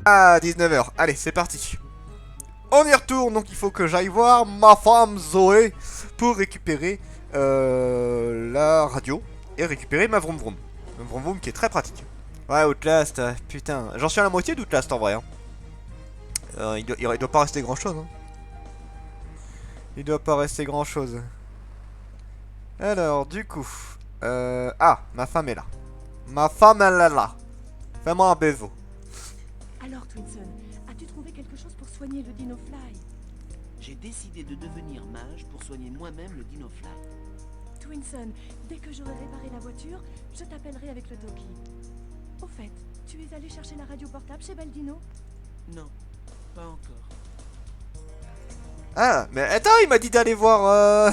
Ah, 19h. Allez, c'est parti. On y retourne, donc il faut que j'aille voir ma femme Zoé pour récupérer la radio et récupérer ma vroom vroom. Ma vroom vroom qui est très pratique. Ouais, Outlast, putain. J'en suis à la moitié d'Outlast en vrai. Hein. Il doit pas rester grand chose. Hein. Il doit pas rester grand chose. Alors, du coup. Ah, ma femme est là. Ma femme, elle est là. Fais-moi un baiser. Alors, Twinson, as-tu trouvé quelque chose pour soigner le Dinofly? J'ai décidé de devenir mage pour soigner moi-même le Dinofly. Twinson, dès que j'aurai réparé la voiture, je t'appellerai avec le talkie. Au fait, tu es allé chercher la radio portable chez Baldino? Non, pas encore. Ah, mais attends, il m'a dit d'aller voir...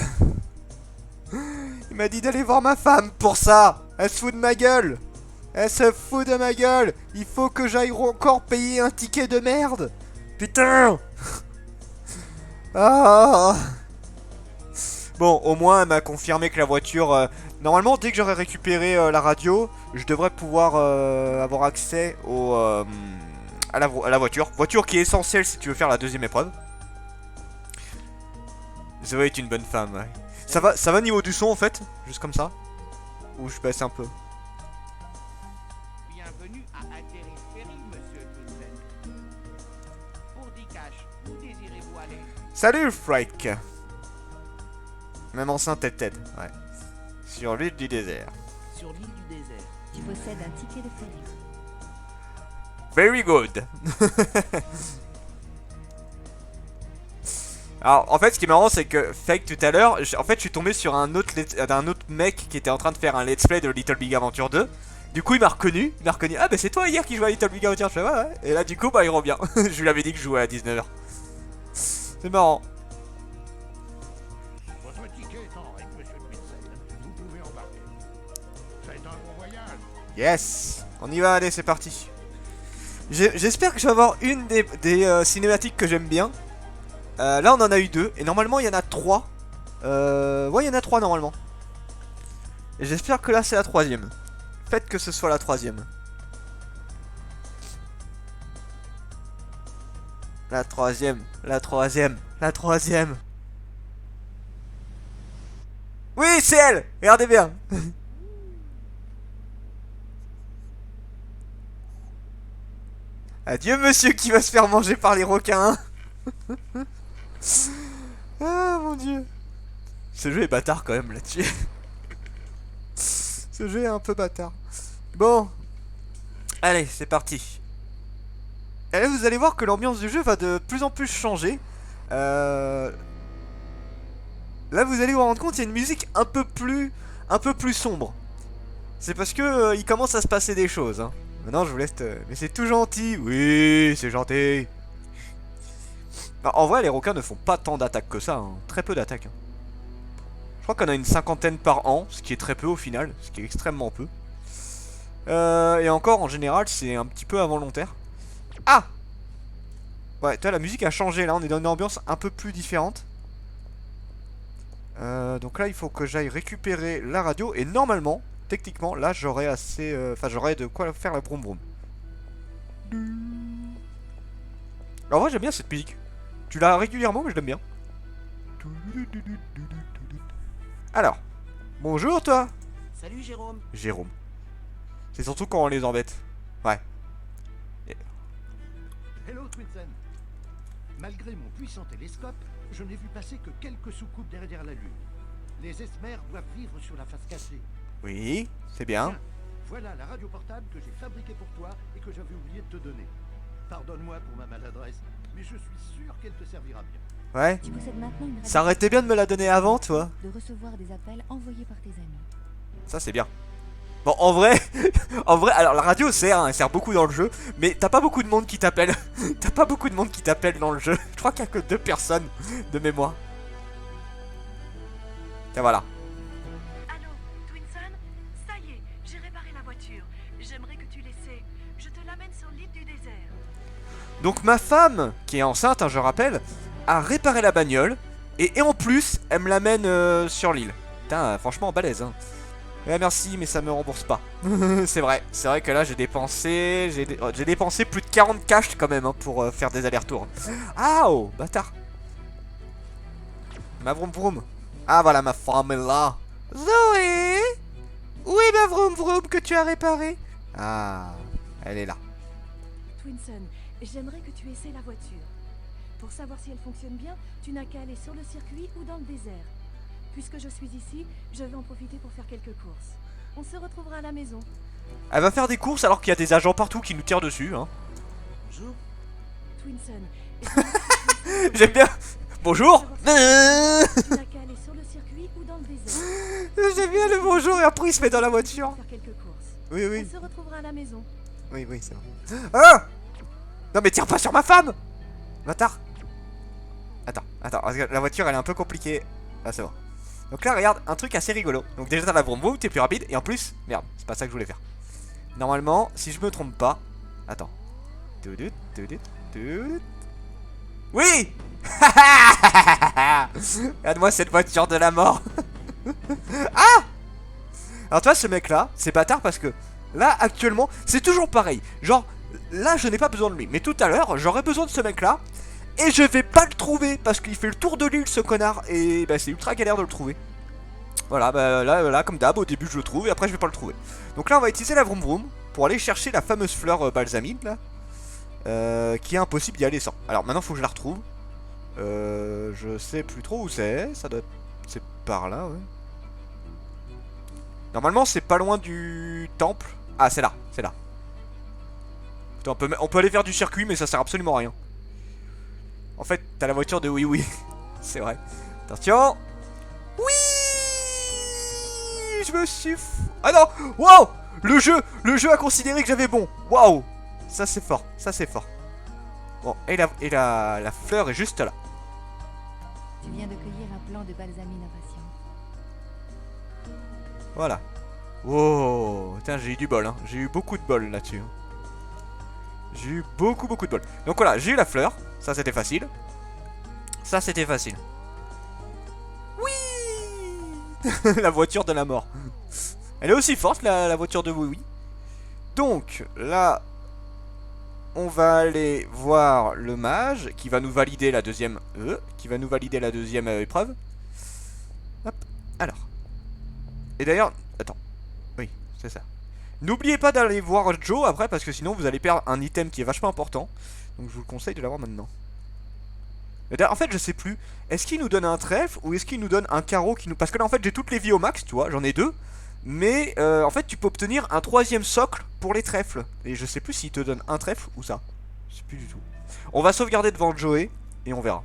Il m'a dit d'aller voir ma femme pour ça. Elle se fout de ma gueule. Elle se fout de ma gueule. Il faut que j'aille encore payer un ticket de merde. Putain. Ah. Bon, au moins elle m'a confirmé que la voiture... Normalement, dès que j'aurai récupéré la radio, je devrais pouvoir avoir accès à la voiture. Voiture qui est essentielle si tu veux faire la deuxième épreuve. Zoé est une bonne femme, ouais. Ça va niveau du son en fait? Juste comme ça? Ou je baisse un peu? Bienvenue à Atterris Ferry, monsieur Twinson. Pour 10 cash, où désirez-vous aller? Salut Frike. Même enceinte tête, ouais. Sur l'île du désert. Sur l'île du désert. Tu possèdes un ticket de ferry. Very good. Alors en fait ce qui est marrant c'est que Fake tout à l'heure, en fait je suis tombé sur un autre mec qui était en train de faire un let's play de Little Big Adventure 2. Du coup il m'a reconnu, ah bah c'est toi hier qui jouais à Little Big Adventure, je fais ouais. Et là du coup bah il revient, je lui avais dit que je jouais à 19h. C'est marrant. Votre ticket est en règle, monsieur Twinson. Vous pouvez embarquer. Faites un bon voyage. Yes, on y va, allez c'est parti. J'espère que je vais avoir une des cinématiques que j'aime bien. Là on en a eu 2 et normalement il y en a 3. Ouais il y en a 3 normalement. Et j'espère que là c'est la 3ème. Faites que ce soit la 3ème. La 3ème, la 3ème, la 3ème. Oui c'est elle. Regardez bien. Adieu monsieur qui va se faire manger par les requins. Ah mon dieu. Ce jeu est bâtard quand même là-dessus. Ce jeu est un peu bâtard. Bon. Allez, c'est parti. Et là vous allez voir que l'ambiance du jeu va de plus en plus changer. Là vous allez vous rendre compte, il y a une musique un peu plus sombre. C'est parce que il commence à se passer des choses. Hein. Maintenant je vous laisse... Mais c'est tout gentil. Oui, c'est gentil. En vrai, les requins ne font pas tant d'attaques que ça, hein. Très peu d'attaques. Hein. Je crois qu'on a une 50aine par an, ce qui est très peu au final, ce qui est extrêmement peu. Et encore, en général, c'est un petit peu involontaire. Ah! Ouais, toi, la musique a changé, là, on est dans une ambiance un peu plus différente. Donc là, il faut que j'aille récupérer la radio, et normalement, techniquement, là, j'aurai assez... Enfin, j'aurai de quoi faire la broum broum. En vrai, j'aime bien cette musique. Tu l'as régulièrement, mais je l'aime bien. Alors, bonjour toi. Salut Jérôme. Jérôme. C'est surtout quand on les embête. Ouais. Hello, Twinson. Malgré mon puissant télescope, je n'ai vu passer que quelques soucoupes derrière la Lune. Les esmères doivent vivre sur la face cachée. Oui, c'est bien. Tiens, voilà la radio portable que j'ai fabriquée pour toi et que j'avais oublié de te donner. Pardonne-moi pour ma maladresse, mais je suis sûr qu'elle te servira bien. Ouais. Tu possèdes maintenant une radio Ça aurait été bien de me la donner avant, toi. de recevoir des appels envoyés par tes amis. Ça, c'est bien. Bon, en vrai, alors la radio sert, hein, elle sert beaucoup dans le jeu, mais t'as pas beaucoup de monde qui t'appelle. T'as pas beaucoup de monde qui t'appelle dans le jeu. Je crois qu'il y a que 2 personnes de mémoire. Tiens, voilà. Allô, Twinson? Ça y est, j'ai réparé la voiture. J'aimerais que tu l'essaies. Je te l'amène sur l'île du désert. Donc ma femme, qui est enceinte, hein, je rappelle, a réparé la bagnole, et en plus, elle me l'amène sur l'île. Putain, franchement, balèze, hein. Ouais, merci, mais ça me rembourse pas. C'est vrai que là j'ai dépensé plus de 40 cash quand même hein, pour faire des allers-retours. Ah oh, bâtard. Ma vroom vroom. Ah voilà, ma femme est là. Zoé, où est ma vroom vroom que tu as réparée? Ah, elle est là. Twinson, j'aimerais que tu essaies la voiture. Pour savoir si elle fonctionne bien, tu n'as qu'à aller sur le circuit ou dans le désert. Puisque je suis ici, je vais en profiter pour faire quelques courses. On se retrouvera à la maison. Elle va faire des courses alors qu'il y a des agents partout qui nous tirent dessus. Hein. Bonjour. Twinson, J'aime bien. Bonjour. tu n'as qu'à aller sur le circuit ou dans le désert. J'aime bien le bonjour et après il se met dans la voiture. Faire quelques courses. Oui, oui. On se retrouvera à la maison. Oui, c'est vrai. Ah! Non mais tire pas sur ma femme! Bâtard! Attends, parce que la voiture elle est un peu compliquée. Ah c'est bon. Donc là regarde, un truc assez rigolo. Donc déjà t'as la vroom vroom, t'es plus rapide. Et en plus, merde, c'est pas ça que je voulais faire. Normalement, si je me trompe pas. Attends. Oui! Regarde-moi cette voiture de la mort. Ah! Alors tu vois ce mec là, c'est bâtard parce que là actuellement, c'est toujours pareil. Genre, là je n'ai pas besoin de lui. Mais tout à l'heure, j'aurais besoin de ce mec là. Et je vais pas le trouver parce qu'il fait le tour de l'île ce connard. Et bah c'est ultra galère de le trouver. Voilà, bah là comme d'hab, au début je le trouve et après je vais pas le trouver. Donc là on va utiliser la vroom vroom pour aller chercher la fameuse fleur balsamine là. Qui est impossible d'y aller sans. Alors maintenant faut que je la retrouve. Je sais plus trop où c'est. Ça doit être... C'est par là, ouais. Normalement c'est pas loin du temple. Ah c'est là, c'est là. Putain, on peut aller faire du circuit mais ça sert absolument à rien. En fait t'as la voiture de oui. C'est vrai. Attention. Oui. Je me suis... Ah non. Wow. Le jeu a considéré que j'avais bon. Waouh. Ça c'est fort, Bon, et la fleur est juste là. Tu viens de cueillir un plant de balsamine impatient. Voilà. Wow. Putain, j'ai eu du bol, hein. J'ai eu beaucoup de bol là-dessus. Hein. J'ai eu beaucoup de bol. Donc voilà, j'ai eu la fleur. Ça c'était facile. Oui. La voiture de la mort. Elle est aussi forte la voiture de oui. Donc là, on va aller voir le mage qui va nous valider la deuxième épreuve. Hop. Alors. Et d'ailleurs, attends. Oui, c'est ça. N'oubliez pas d'aller voir Joe après parce que sinon vous allez perdre un item qui est vachement important. Donc je vous le conseille de l'avoir maintenant. En fait je sais plus. Est-ce qu'il nous donne un trèfle ou est-ce qu'il nous donne un carreau qui nous... Parce que là en fait j'ai toutes les vies au max, tu vois, j'en ai 2. Mais en fait tu peux obtenir un 3ème socle pour les trèfles. Et je sais plus s'il te donne un trèfle ou ça. Je sais plus du tout. On va sauvegarder devant Joey et on verra.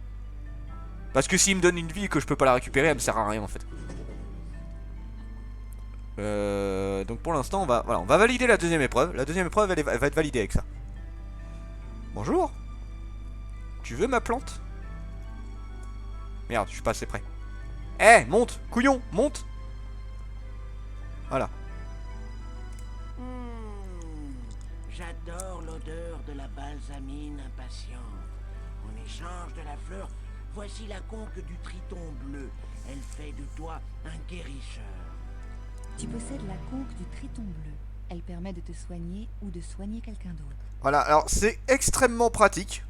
Parce que s'il me donne une vie et que je peux pas la récupérer, elle me sert à rien en fait. Donc pour l'instant on va valider la deuxième épreuve. La deuxième épreuve elle va être validée avec ça. Bonjour. Tu veux ma plante? Merde, je suis pas assez près. Eh, monte, couillon, monte. Voilà. J'adore l'odeur de la balsamine impatiente. En échange de la fleur, voici la conque du triton bleu. Elle fait de toi un guérisseur. Tu possèdes la conque du triton bleu. Elle permet de te soigner ou de soigner quelqu'un d'autre. Voilà, alors c'est extrêmement pratique.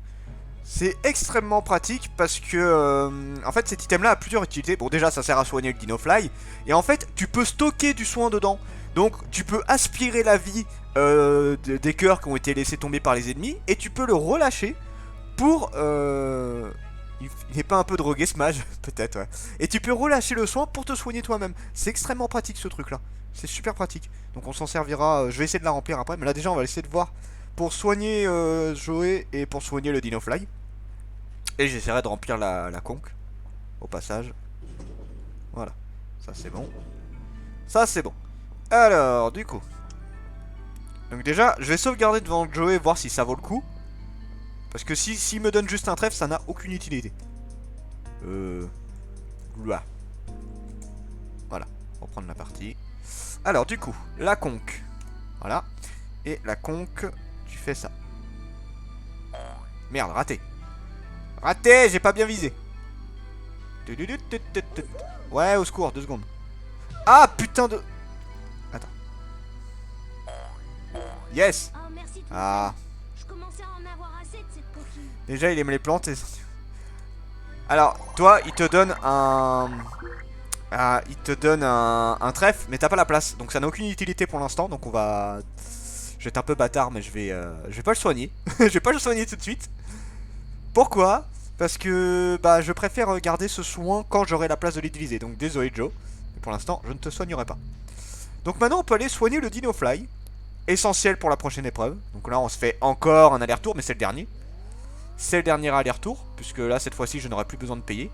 C'est extrêmement pratique parce que en fait cet item là a plusieurs utilités. Bon déjà ça sert à soigner le Dinofly. Et en fait tu peux stocker du soin dedans. Donc tu peux aspirer la vie des cœurs qui ont été laissés tomber par les ennemis. Et tu peux le relâcher pour... Il n'est pas un peu drogué ce mage? Peut-être ouais. Et tu peux relâcher le soin pour te soigner toi-même. C'est extrêmement pratique ce truc là. C'est super pratique. Donc on s'en servira, je vais essayer de la remplir après. Mais là déjà on va essayer de voir pour soigner Joey et pour soigner le Dinofly. Et j'essaierai de remplir la conque au passage. Voilà, ça c'est bon. Ça c'est bon. Alors du coup, donc déjà je vais sauvegarder devant Joey, voir si ça vaut le coup. Parce que s'il me donne juste un trèfle, ça n'a aucune utilité. Voilà, on va prendre la partie. Alors du coup, la conque. Voilà. Et la conque, tu fais ça. Merde, raté. Raté, j'ai pas bien visé. Ouais, au secours, 2 secondes. Ah, putain de... Yes. Oh, merci Twinsen. Ah. Je commençais à en avoir assez de cette coquille. Déjà, il aime les plantes. Alors, toi, il te donne un... un trèfle, mais t'as pas la place. Donc ça n'a aucune utilité pour l'instant. Donc on va... Je vais être un peu bâtard, mais je vais pas le soigner. Je vais pas le soigner tout de suite. Pourquoi? Parce que bah, je préfère garder ce soin quand j'aurai la place de l'utiliser. Donc désolé Joe, mais pour l'instant, je ne te soignerai pas. Donc maintenant, on peut aller soigner le Dinofly. Essentiel pour la prochaine épreuve. Donc là, on se fait encore un aller-retour, mais c'est le dernier. C'est le dernier aller-retour, puisque là, cette fois-ci, je n'aurai plus besoin de payer.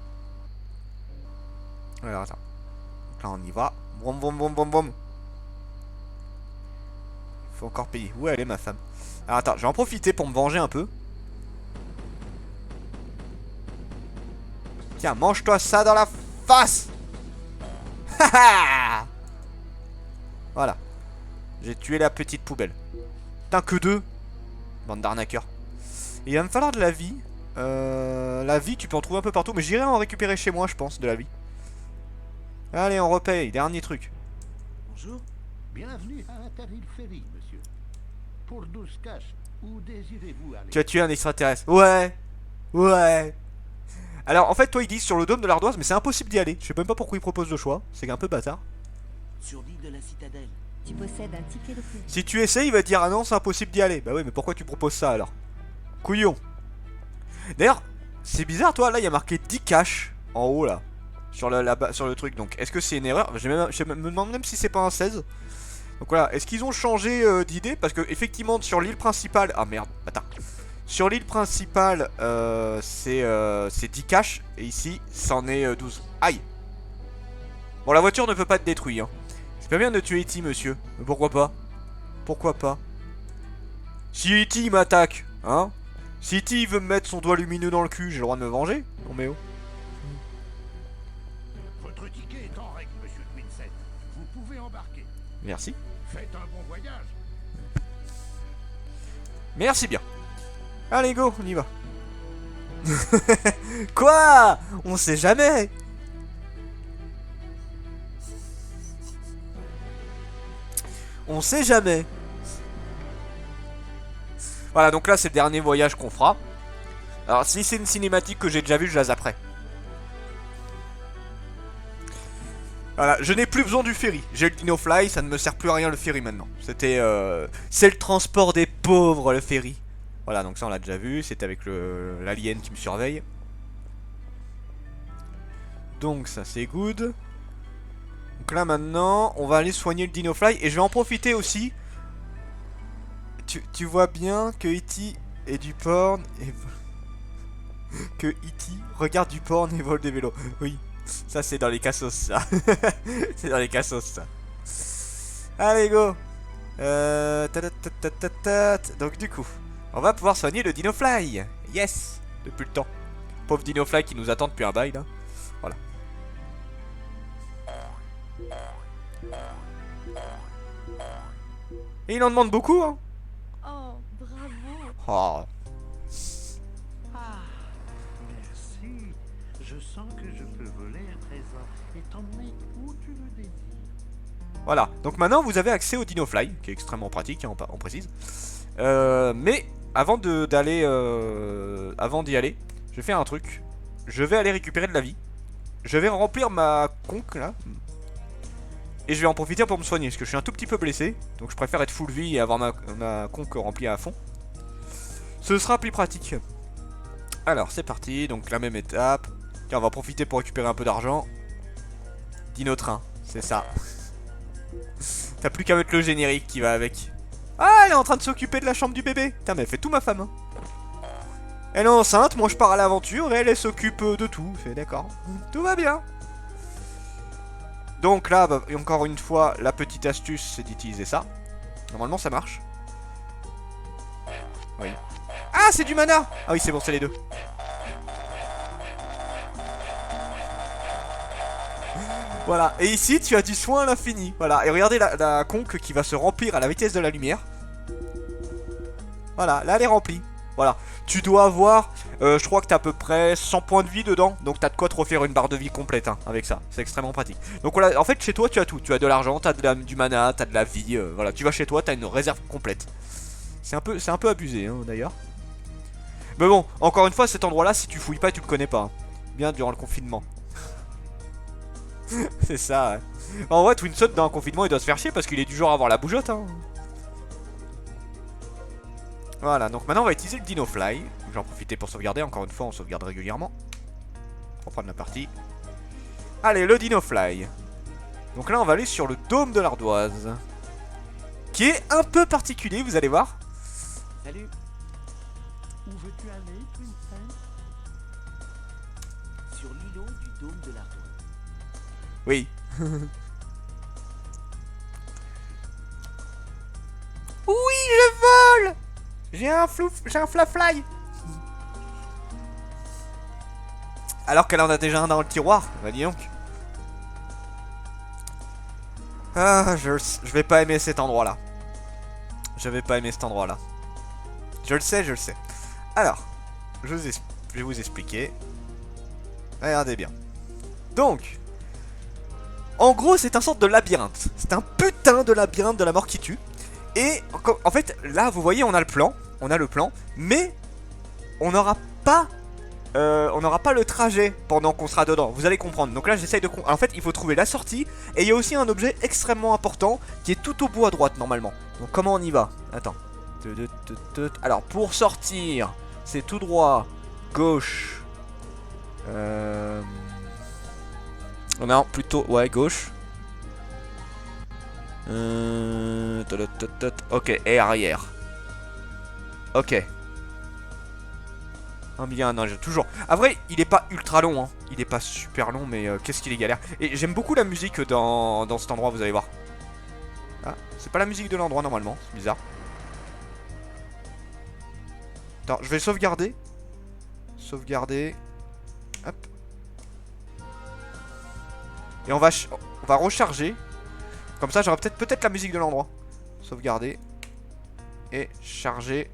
Alors, attends. Donc là, on y va. Vroom, vroom, vroom, vroom, vroom. Faut encore payer. Où elle est, ma femme? Alors, attends, je vais en profiter pour me venger un peu. Tiens, mange-toi ça dans la face. Haha. Voilà. J'ai tué la petite poubelle. Putain, que deux. Bande d'arnaqueurs. Il va me falloir de la vie. La vie, tu peux en trouver un peu partout. Mais j'irai en récupérer chez moi, je pense, de la vie. Allez, on repaye. Dernier truc. Bonjour. Bienvenue à Interhill Ferry, monsieur. Pour 12 cash, où désirez-vous aller? Tu as tué un extraterrestre. Ouais. Ouais. Alors, en fait, toi, ils disent sur le dôme de l'ardoise, mais c'est impossible d'y aller. Je sais même pas pourquoi ils proposent le choix. C'est un peu bâtard. Sur l'île de la citadelle. Tu possèdes un ticket de ferry. Si tu essayes, il va te dire ah non, c'est impossible d'y aller. Bah oui, mais pourquoi tu proposes ça alors? Couillon. D'ailleurs, c'est bizarre, toi, là, il y a marqué 10 cash en haut, là. Sur le truc. Donc, est-ce que c'est une erreur? Je me demande même si c'est pas un 16. Donc voilà, est-ce qu'ils ont changé d'idée? Parce que, effectivement, sur l'île principale. Ah merde, attends. Sur l'île principale, c'est 10 cash. Et ici, c'en est 12. Aïe. Bon, la voiture ne peut pas être détruite, hein. C'est pas bien de tuer E.T., monsieur. Mais pourquoi pas? Pourquoi pas? Si E.T. m'attaque, hein? Si E.T. veut me mettre son doigt lumineux dans le cul, j'ai le droit de me venger? Non mais oh. Votre ticket est en règle, monsieur Twinsen. Vous pouvez embarquer. Merci. Faites un bon voyage. Merci bien. Allez, go, on y va. Quoi? On sait jamais. On sait jamais. Voilà, donc là, c'est le dernier voyage qu'on fera. Alors, si c'est une cinématique que j'ai déjà vue, je la zapperai. Voilà, je n'ai plus besoin du ferry. J'ai le Dinofly, ça ne me sert plus à rien le ferry maintenant. C'était... c'est le transport des pauvres, le ferry. Voilà, donc ça on l'a déjà vu. C'était avec l'alien qui me surveille. Donc ça c'est good. Donc là maintenant, on va aller soigner le Dinofly. Et je vais en profiter aussi. Tu vois bien que E.T. est du porn et... que E.T. regarde du porn et vole des vélos. Oui, ça c'est dans les cassos ça. C'est dans les cassos ça. Allez go. Donc du coup, on va pouvoir soigner le Dinofly. Yes. Depuis le temps. Pauvre Dinofly qui nous attend depuis un bail là. Voilà. Et il en demande beaucoup hein. Oh, bravo. Oh. Ah, merci. Je sens que je peux voler à présent et t'emmener où tu le désires. Voilà, donc maintenant vous avez accès au Dinofly, qui est extrêmement pratique, hein, on précise. Mais avant d'y aller, je vais faire un truc. Je vais aller récupérer de la vie. Je vais remplir ma conque là. Et je vais en profiter pour me soigner, parce que je suis un tout petit peu blessé. Donc je préfère être full vie et avoir ma conque remplie à fond. Ce sera plus pratique. Alors c'est parti, donc la même étape. Tiens, on va profiter pour récupérer un peu d'argent. Dino-train, c'est ça. T'as plus qu'à mettre le générique qui va avec. Ah, elle est en train de s'occuper de la chambre du bébé. Putain, mais elle fait tout ma femme hein. Elle est enceinte, moi je pars à l'aventure et elle s'occupe de tout. C'est d'accord. Tout va bien. Donc là, bah, encore une fois, la petite astuce, c'est d'utiliser ça. Normalement, ça marche. Oui. Ah, c'est du mana. Ah oui, c'est bon, c'est les deux. Voilà, et ici, tu as du soin à l'infini. Voilà, et regardez la conque qui va se remplir à la vitesse de la lumière. Voilà, là, elle est remplie. Voilà, tu dois avoir, je crois que t'as à peu près 100 points de vie dedans. Donc t'as de quoi te refaire une barre de vie complète hein, avec ça, c'est extrêmement pratique. Donc voilà, en fait chez toi tu as tout, tu as de l'argent, t'as du mana, t'as de la vie, voilà, tu vas chez toi, t'as une réserve complète. C'est un peu abusé hein, d'ailleurs. Mais bon, encore une fois cet endroit là, si tu fouilles pas tu le connais pas hein. Bien durant le confinement. C'est ça ouais. En vrai Twinset dans un confinement il doit se faire chier parce qu'il est du genre à avoir la bougeotte hein. Voilà, donc maintenant on va utiliser le Dinofly. J'en profiter pour sauvegarder, encore une fois on sauvegarde régulièrement. Pour prendre la partie. Allez, le Dinofly. Donc là on va aller sur le dôme de l'ardoise. Qui est un peu particulier, vous allez voir. Salut. Où veux-tu aller, Twinsen? Sur l'îlot du dôme de l'ardoise. Oui. Oui, je vole. J'ai un flafly. Alors qu'elle en a déjà un dans le tiroir. Bah dis donc. Ah, je vais pas aimer cet endroit là. Je vais pas aimer cet endroit là. Je le sais, je le sais. Alors, je vais vous expliquer. Regardez bien. Donc, en gros, c'est un sorte de labyrinthe. C'est un putain de labyrinthe de la mort qui tue. Et en fait, là, vous voyez, on a le plan. On a le plan. Mais on n'aura pas le trajet pendant qu'on sera dedans. Vous allez comprendre. Donc là, j'essaye de... En fait, il faut trouver la sortie. Et il y a aussi un objet extrêmement important qui est tout au bout à droite, normalement. Donc comment on y va? Attends. Alors, pour sortir, c'est tout droit, gauche. Non, plutôt... Ouais, gauche. Ok, et arrière. Ok. Oh bien, non, j'ai toujours... À vrai, il est pas ultra long, hein. Il est pas super long, mais qu'est-ce qu'il est galère. Et j'aime beaucoup la musique dans cet endroit, vous allez voir. Ah, c'est pas la musique de l'endroit, normalement. C'est bizarre. Attends, je vais sauvegarder. Sauvegarder. Hop. Et on va recharger. Comme ça, j'aurai peut-être la musique de l'endroit. Sauvegarder. Et charger.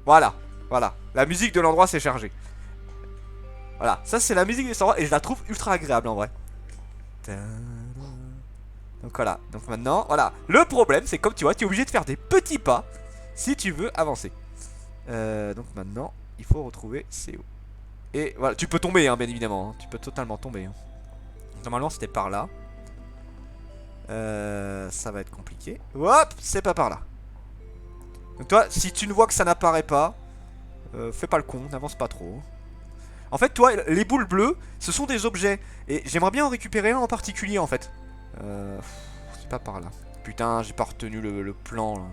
Voilà. Voilà. La musique de l'endroit, c'est chargé. Voilà. Ça, c'est la musique de cet endroit. Et je la trouve ultra agréable, en vrai. Donc, voilà. Donc, maintenant, voilà. Le problème, c'est comme tu vois, tu es obligé de faire des petits pas si tu veux avancer. Donc, maintenant, il faut retrouver CO. Et voilà. Tu peux tomber, hein, bien évidemment. Hein. Tu peux totalement tomber. Hein. Normalement, c'était par là. Ça va être compliqué. Hop, c'est pas par là. Donc toi, si tu ne vois que ça n'apparaît pas, fais pas le con, n'avance pas trop. En fait, toi, les boules bleues, ce sont des objets. Et j'aimerais bien en récupérer un en particulier, en fait. C'est pas par là. Putain, j'ai pas retenu le plan, là.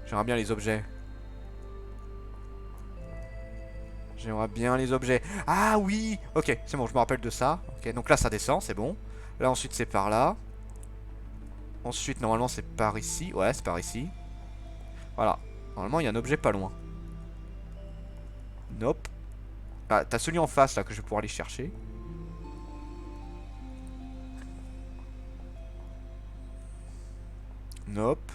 J'aimerais bien les objets. J'aimerais bien les objets. Ah oui. Ok, c'est bon, je me rappelle de ça. Ok, donc là, ça descend, c'est bon. Là, ensuite, c'est par là. Ensuite, normalement, c'est par ici. Ouais, c'est par ici. Voilà. Normalement, il y a un objet pas loin. Nope. Ah, t'as celui en face, là, que je vais pouvoir aller chercher. Nope.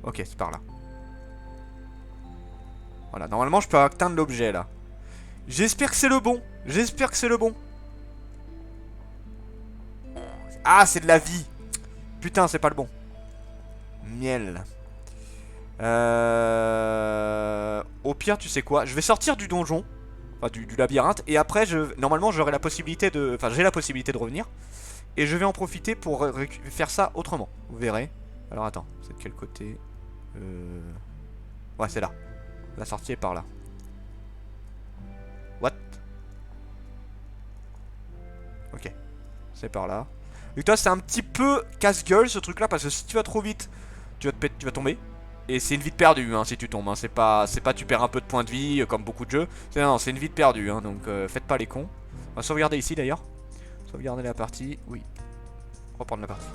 Ok, c'est par là. Voilà, normalement, je peux atteindre l'objet, là. J'espère que c'est le bon. J'espère que c'est le bon. Ah, c'est de la vie. Putain, c'est pas le bon. Miel. Au pire, tu sais quoi? Je vais sortir du donjon. Enfin, du labyrinthe. Et après, normalement, j'aurai la possibilité de... Enfin, j'ai la possibilité de revenir. Et je vais en profiter pour faire ça autrement. Vous verrez. Alors, attends. C'est de quel côté? Ouais, c'est là. La sortie est par là. What? Ok. C'est par là. Et toi, c'est un petit peu casse-gueule ce truc là. Parce que si tu vas trop vite, tu vas tomber. Et c'est une vie de perdue hein, si tu tombes hein. C'est pas tu perds un peu de points de vie comme beaucoup de jeux. Non, c'est une vie de perdue hein, donc faites pas les cons. On va sauvegarder ici d'ailleurs. Sauvegarder la partie. Oui. Reprendre la partie.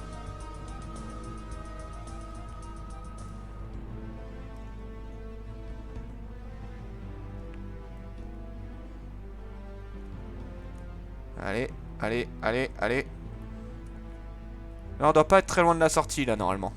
Allez. Là, on doit pas être très loin de la sortie là normalement.